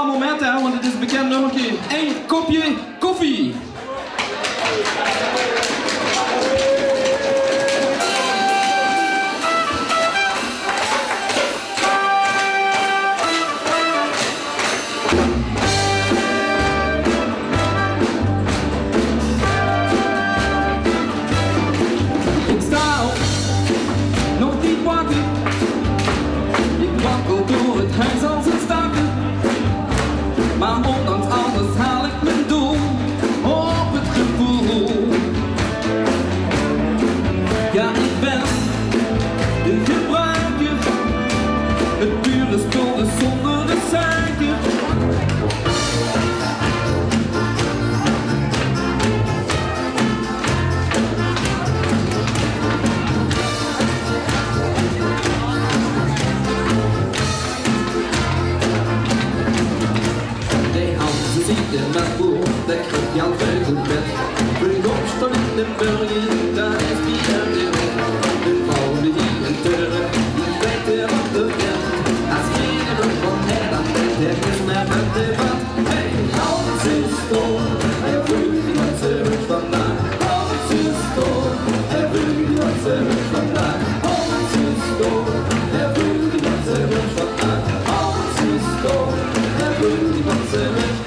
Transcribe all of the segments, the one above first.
raar moment, hè, want het is een bekend nummertje. Eén kopje koffie. Ik sta op, nog niet wakker. Ik wankel door het huis als een stakker. Maar ondanks alles haal ik mijn doel op het gevoel. Ja, ik ben de gebruiker, het pure spul zonder de suiker. In mijn boel, dat krijg je al uit het bed. Begon stond in de burger, daar is die er weer op. De vrouw die een deuren, die kijkt weer op de kant. Als iedereen er van her, dan denkt hij eens naar buiten wat. Hey, alles is stom, hij vroeg niet wat ze wil vandaag. Alles is stom, hij vroeg niet wat ze wil vandaag. Alles is stom, hij vroeg niet wat ze wil vandaag. Alles is stom, hij vroeg niet wat ze wil.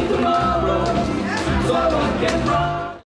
Tomorrow, so I can run.